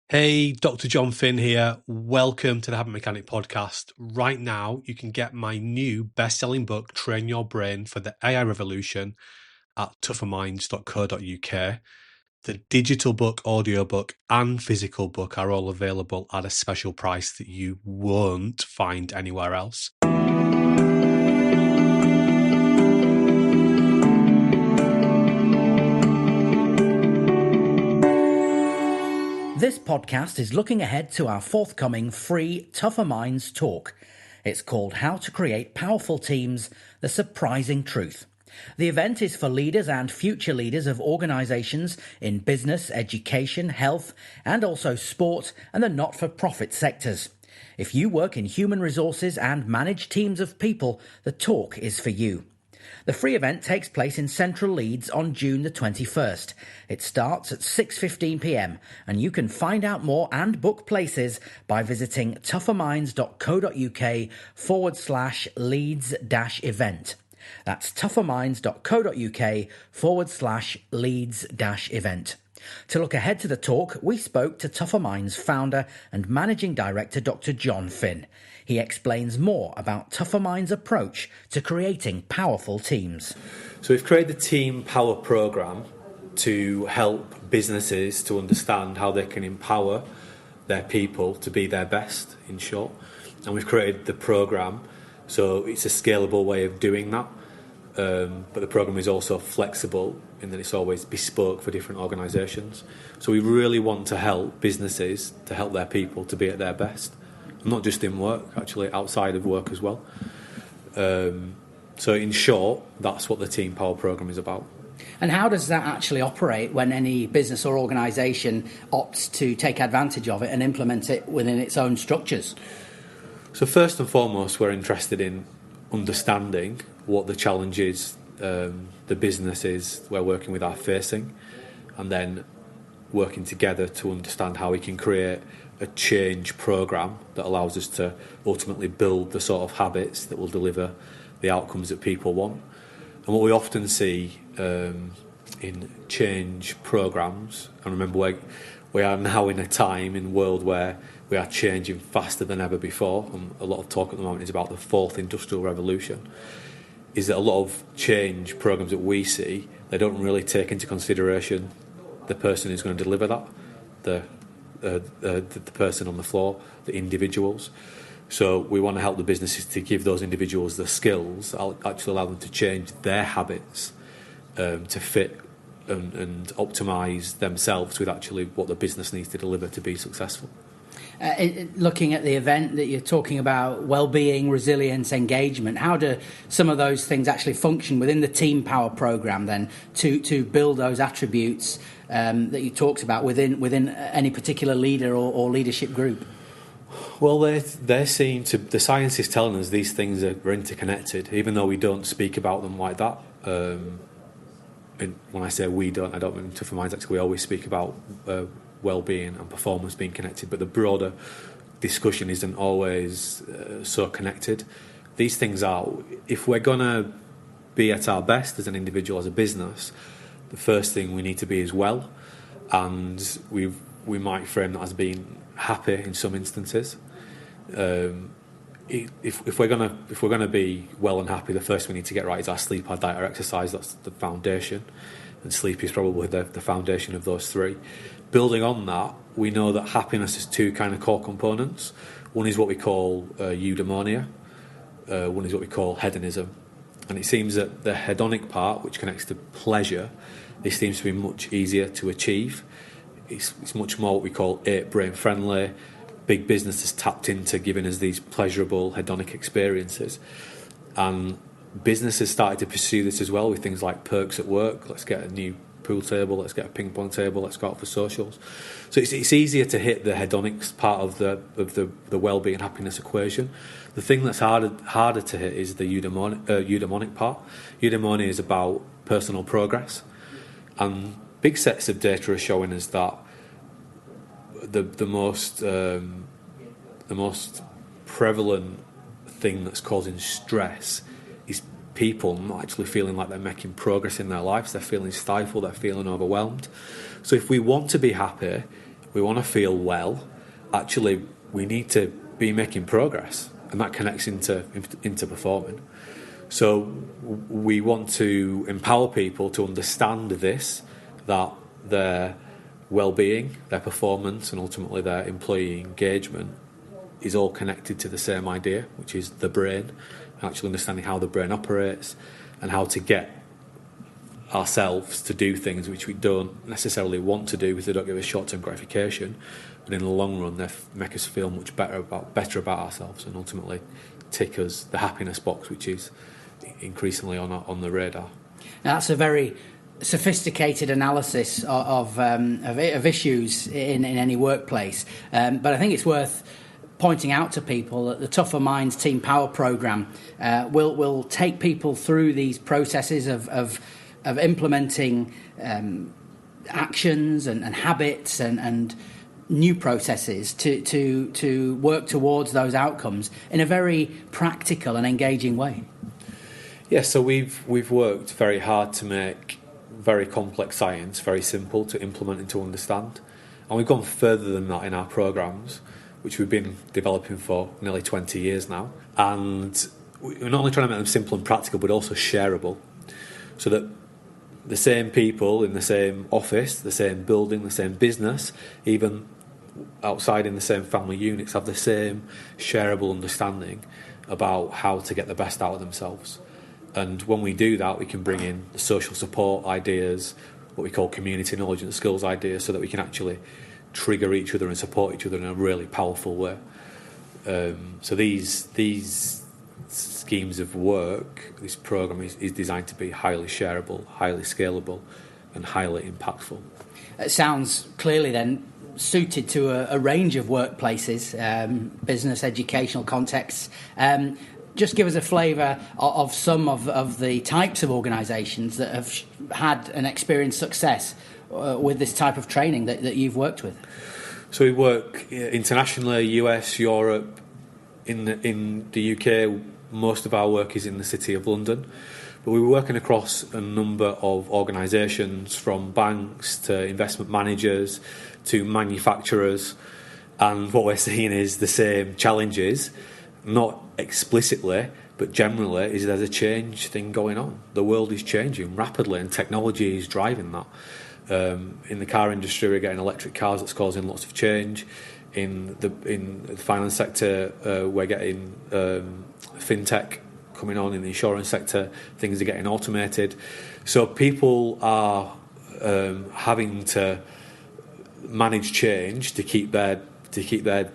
Hey, Dr. John Finn here. Welcome to the Habit Mechanic podcast. Right now, you can get my new best-selling book, Train Your Brain for the AI Revolution, at tougherminds.co.uk. The digital book, audiobook, and physical book are all available at a special price that you won't find anywhere else. This podcast is looking ahead to our forthcoming free Tougher Minds talk. It's called How to Create Powerful Teams, The Surprising Truth. The event is for leaders and future leaders of organisations in business, education, health, and also sport and the not-for-profit sectors. If you work in human resources and manage teams of people, the talk is for you. The free event takes place in Central Leeds on June the 21st. It starts at 6:15 p.m. and you can find out more and book places by visiting tougherminds.co.uk/Leeds-event. That's tougherminds.co.uk/Leeds-event. To look ahead to the talk, we spoke to Tougher Minds founder and managing director Dr. John Finn. He explains more about Tougher Minds' approach to creating powerful teams. So we've created the Team Power Programme to help businesses to understand how they can empower their people to be their best, in short. And we've created the programme, so it's a scalable way of doing that. But the programme is also flexible in that it's always bespoke for different organisations. So we really want to help businesses to help their people to be at their best. Not just in work, actually outside of work as well. So in short, that's what the Team Power Programme is about. And how does that actually operate when any business or organisation opts to take advantage of it and implement it within its own structures? So first and foremost, we're interested in understanding what the challenges the businesses we're working with are facing, and then working together to understand how we can create a change programme that allows us to ultimately build the sort of habits that will deliver the outcomes that people want. And what we often see in change programmes, and remember we are now in a time in the world where we are changing faster than ever before, and a lot of talk at the moment is about the fourth industrial revolution, is that a lot of change programmes that we see, they don't really take into consideration the person who's going to deliver that, the person on the floor, the individuals. So we want to help the businesses to give those individuals the skills that actually allow them to change their habits to fit and optimise themselves with actually what the business needs to deliver to be successful. Looking at the event that you're talking about, well-being, resilience, engagement, how do some of those things actually function within the Team Power Programme then to build those attributes that you talked about within any particular leader or leadership group? Well, they're seeing the science is telling us these things are interconnected, even though we don't speak about them like that. And when I say we don't, I don't mean Tougher Minds. Actually, we always speak about well-being and performance being connected, but the broader discussion isn't always so connected. These things are, if we're going to be at our best as an individual, as a business, the first thing we need to be is well, and we might frame that as being happy in some instances. If we're gonna be well and happy, the first we need to get right is our sleep, our diet, our exercise. That's the foundation, and sleep is probably the foundation of those three. Building on that, we know that happiness has two kind of core components. One is what we call eudaimonia. One is what we call hedonism. And it seems that the hedonic part, which connects to pleasure, this seems to be much easier to achieve. It's much more what we call brain friendly. Big business has tapped into giving us these pleasurable hedonic experiences. And businesses started to pursue this as well with things like perks at work. Let's get a new pool table, let's get a ping pong table, let's go out for socials. So it's easier to hit the hedonics part of the well-being and happiness equation. The thing that's harder to hit is the eudaimonic part. Eudaimonia is about personal progress, and big sets of data are showing us that the most prevalent thing that's causing stress is people not actually feeling like they're making progress in their lives. They're feeling stifled, they're feeling overwhelmed. So if we want to be happy, we want to feel well, actually we need to be making progress, and that connects into performing. So we want to empower people to understand this, that their well-being, their performance, and ultimately their employee engagement is all connected to the same idea, which is the brain, actually understanding how the brain operates and how to get ourselves to do things which we don't necessarily want to do because they don't give us short-term gratification, but in the long run they make us feel much better about ourselves and ultimately tick us the happiness box, which is increasingly on the radar. Now, that's a very sophisticated analysis of issues in any workplace, but I think it's worth pointing out to people that the Tougher Minds Team Power Programme will take people through these processes of implementing actions and habits and new processes to work towards those outcomes in a very practical and engaging way. Yeah, so we've worked very hard to make very complex science very simple to implement and to understand, and we've gone further than that in our programmes, which we've been developing for nearly 20 years now. And we're not only trying to make them simple and practical, but also shareable, so that the same people in the same office, the same building, the same business, even outside in the same family units, have the same shareable understanding about how to get the best out of themselves. And when we do that, we can bring in the social support ideas, what we call community knowledge and skills ideas, so that we can actually trigger each other and support each other in a really powerful way. So these schemes of work, this programme is designed to be highly shareable, highly scalable and highly impactful. It sounds clearly then suited to a range of workplaces, business, educational contexts. Just give us a flavour of some of the types of organisations that have had and experienced success with this type of training that you've worked with. So we work internationally, US, Europe, in the UK. Most of our work is in the City of London, but we're working across a number of organisations, from banks to investment managers to manufacturers, and what we're seeing is the same challenges, not explicitly, but generally, is there's a change thing going on. The world is changing rapidly and technology is driving that. In the car industry, we're getting electric cars that's causing lots of change. In the finance sector, we're getting fintech coming on. In the insurance sector, things are getting automated. So people are having to manage change to keep their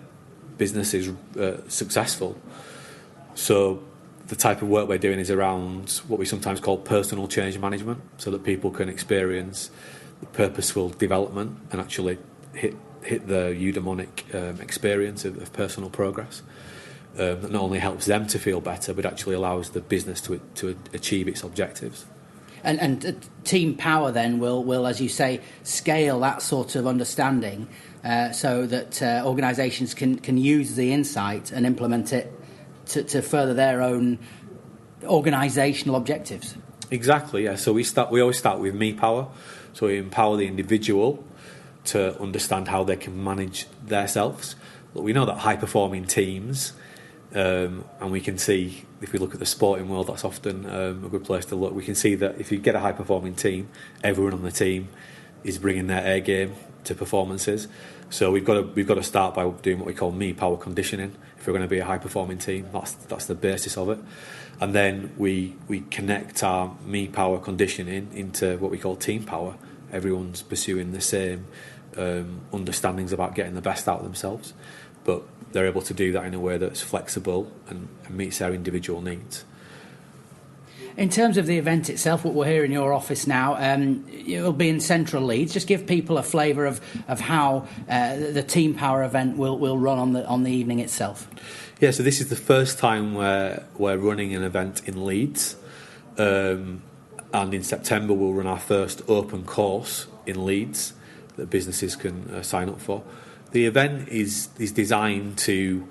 businesses successful. So the type of work we're doing is around what we sometimes call personal change management, so that people can experience the purposeful development and actually hit the eudaimonic experience of personal progress. That not only helps them to feel better, but actually allows the business to achieve its objectives. And Team Power then will, as you say, scale that sort of understanding so that organisations can use the insight and implement it to further their own organisational objectives. Exactly, yeah. So we always start with Me Power. So we empower the individual to understand how they can manage themselves. But we know that high-performing teams, and we can see, if we look at the sporting world, that's often a good place to look. We can see that if you get a high-performing team, everyone on the team is bringing their A game to performances. So we've got to start by doing what we call Me Power conditioning. If we're going to be a high-performing team, that's the basis of it. And then we connect our Me Power conditioning into what we call Team Power. Everyone's pursuing the same understandings about getting the best out of themselves, but they're able to do that in a way that's flexible and meets their individual needs. In terms of the event itself, what we're here in your office now, it'll be in Central Leeds. Just give people a flavour of how the Team Power event will run on the evening itself. Yeah, so this is the first time we're running an event in Leeds, and in September we'll run our first open course in Leeds that businesses can sign up for. The event is designed to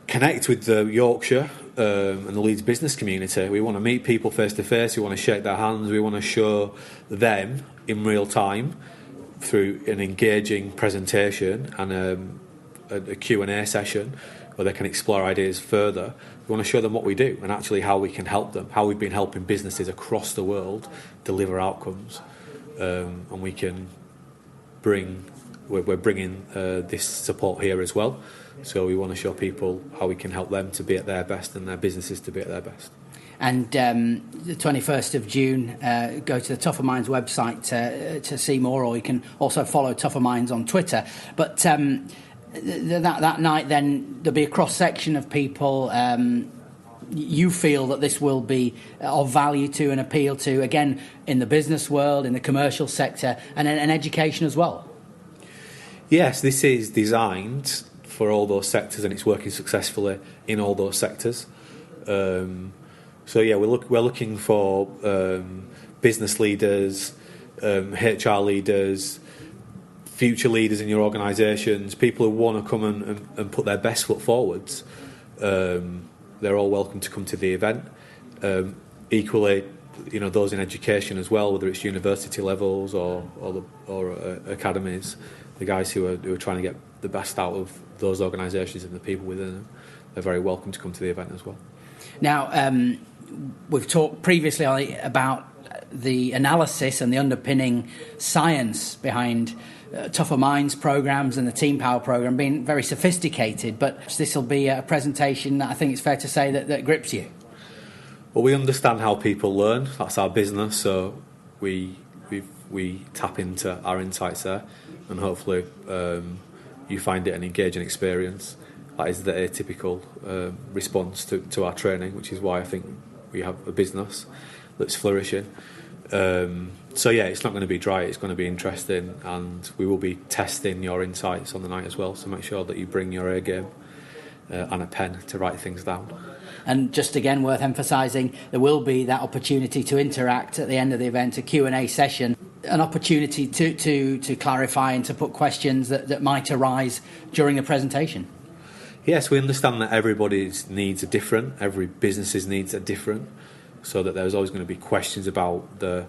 connect with the Yorkshire and the Leeds business community. We want to meet people face to face. We want to shake their hands. We want to show them in real time through an engaging presentation and a Q&A session where they can explore ideas further. We want to show them what we do and actually how we can help them, how we've been helping businesses across the world deliver outcomes. And we can we're bringing this support here as well. So we want to show people how we can help them to be at their best and their businesses to be at their best. And the 21st of June, go to the Tougher Minds website to see more, or you can also follow Tougher Minds on Twitter. But that night, then, there'll be a cross-section of people you feel that this will be of value to and appeal to, again, in the business world, in the commercial sector, and education as well. Yes, this is designed for all those sectors, and it's working successfully in all those sectors. So yeah, we're looking for business leaders, HR leaders, future leaders in your organisations, people who want to come and put their best foot forwards. They're all welcome to come to the event. Equally, those in education as well, whether it's university levels or academies, the guys who are trying to get the best out of those organisations and the people within them, they're very welcome to come to the event as well. Now, we've talked previously about the analysis and the underpinning science behind Tougher Minds programs and the Team Power program being very sophisticated, but this will be a presentation that I think it's fair to say that grips you. Well, we understand how people learn. That's our business, so we tap into our insights there, and hopefully you find it an engaging experience. That is the atypical response to our training, which is why I think we have a business that's flourishing. So yeah, it's not going to be dry, it's going to be interesting, and we will be testing your insights on the night as well, so make sure that you bring your A game and a pen to write things down. And just again, worth emphasising, there will be that opportunity to interact at the end of the event, a Q&A session, an opportunity to clarify and to put questions that might arise during the presentation. Yes, we understand that everybody's needs are different, every business's needs are different, so that there's always going to be questions about the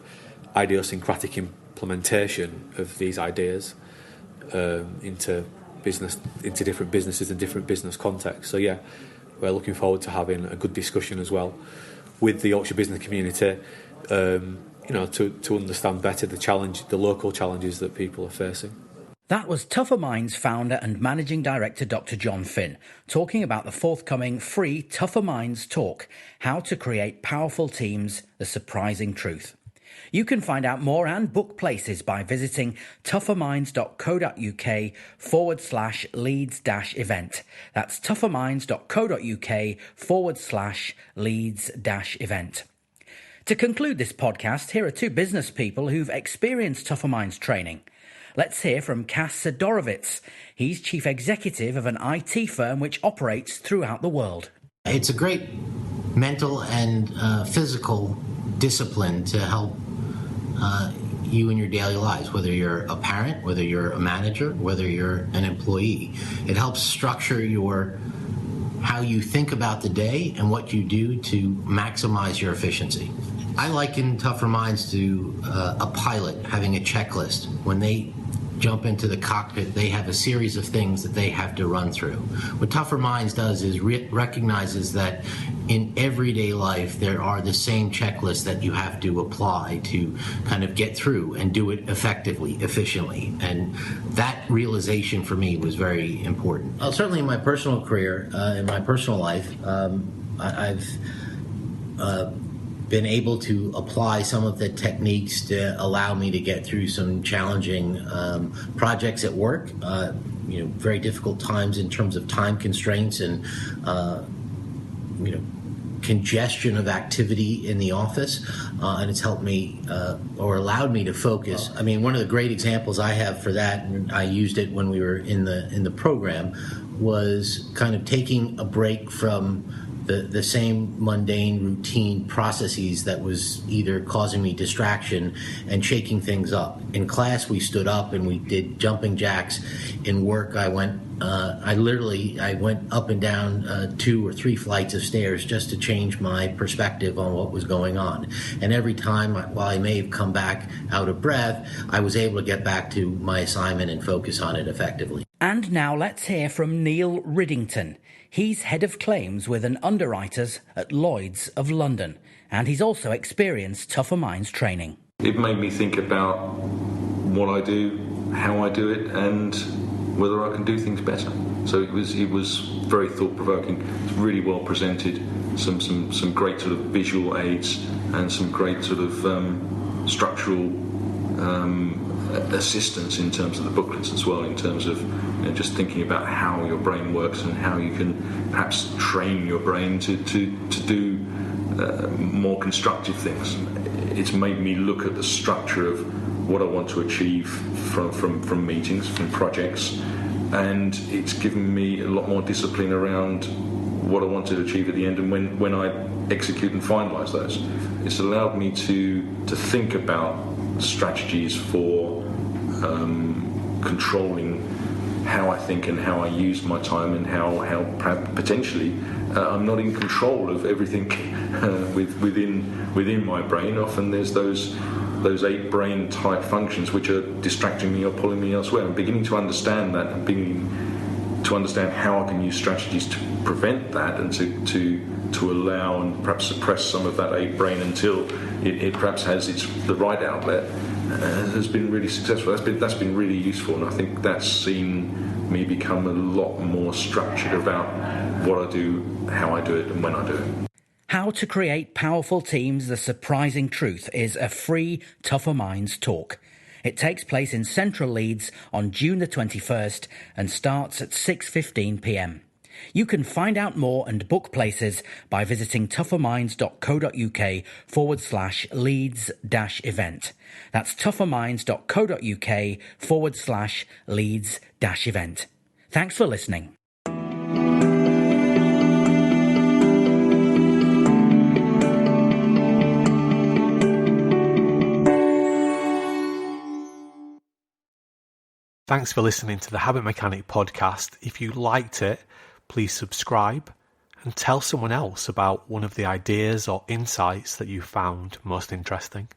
idiosyncratic implementation of these ideas into different businesses and different business contexts. So yeah, we're looking forward to having a good discussion as well with the Yorkshire business community, to understand better the local challenges that people are facing. That was Tougher Minds founder and managing director Dr. John Finn talking about the forthcoming free Tougher Minds talk, How to Create Powerful Teams, The Surprising Truth. You can find out more and book places by visiting tougherminds.co.uk/leads-event. That's tougherminds.co.uk/leads-event. To conclude this podcast, here are two business people who've experienced Tougher Minds training. Let's hear from Kas Sidorovitz. He's chief executive of an IT firm which operates throughout the world. It's a great mental and physical discipline to help you in your daily lives, whether you're a parent, whether you're a manager, whether you're an employee. It helps structure how you think about the day and what you do to maximize your efficiency. I liken Tougher Minds to a pilot having a checklist. When they jump into the cockpit, they have a series of things that they have to run through. What Tougher Minds does is recognizes that in everyday life there are the same checklists that you have to apply to kind of get through and do it effectively, efficiently. And that realization for me was very important. Certainly in my personal career, in my personal life, I've been able to apply some of the techniques to allow me to get through some challenging projects at work, very difficult times in terms of time constraints and, congestion of activity in the office, and it's helped me or allowed me to focus. I mean, one of the great examples I have for that, and I used it when we were in the program, was kind of taking a break from the same mundane routine processes that was either causing me distraction and shaking things up. In class, we stood up and we did jumping jacks. In work, I went up and down 2 or 3 flights of stairs just to change my perspective on what was going on. And every time, while I may have come back out of breath, I was able to get back to my assignment and focus on it effectively. And now let's hear from Neil Riddington. He's head of claims with an underwriters at Lloyd's of London, and he's also experienced Tougher Minds training. It made me think about what I do, how I do it, and whether I can do things better. So it was very thought-provoking. It's really well presented. Some great sort of visual aids and some great sort of structural assistance in terms of the booklets as well, in terms of just thinking about how your brain works and how you can perhaps train your brain to do more constructive things. It's made me look at the structure of what I want to achieve from meetings, from projects, and it's given me a lot more discipline around what I want to achieve at the end and when I execute and finalise those. It's allowed me to think about strategies for controlling how I think and how I use my time, and how potentially I'm not in control of everything within my brain. Often there's those 8 brain type functions which are distracting me or pulling me elsewhere. I'm beginning to understand that, and beginning to understand how I can use strategies to prevent that, and to allow and perhaps suppress some of that 8 brain until it perhaps has the right outlet. Has been really successful. That's been really useful, and I think that's seen me become a lot more structured about what I do, how I do it, and when I do it. How to Create Powerful Teams, The Surprising Truth is a free Tougher Minds talk. It takes place in Central Leeds on June the 21st and starts at 6:15 p.m. You can find out more and book places by visiting tougherminds.co.uk/Leeds-event. That's tougherminds.co.uk/Leeds-event. Thanks for listening. Thanks for listening to the Habit Mechanic podcast. If you liked it, please subscribe and tell someone else about one of the ideas or insights that you found most interesting.